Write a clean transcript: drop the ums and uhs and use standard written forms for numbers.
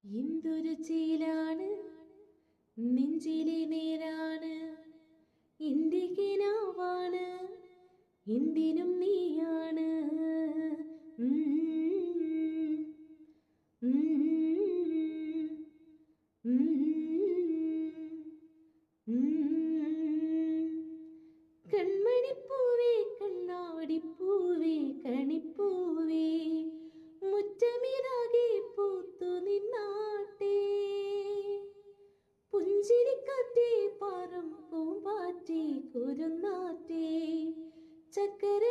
എന്തൊരു ചേലാണ് നെഞ്ചിലെ നേരാണ് എൻ്റെ കിനാവാണ് എന്തിനും നീയാണ് കൺമണിപ്പൂവേ കണ്ണാടിപ്പൂവേ കണിപ്പൂവേ മുറ്റമിതാകെ പൂത്തു നിന്നാട്ടെ പുഞ്ചിരിക്കാറ്റേ പാറും പൂമ്പാറ്റേ കുരുന്നാറ്റേ ചക്കര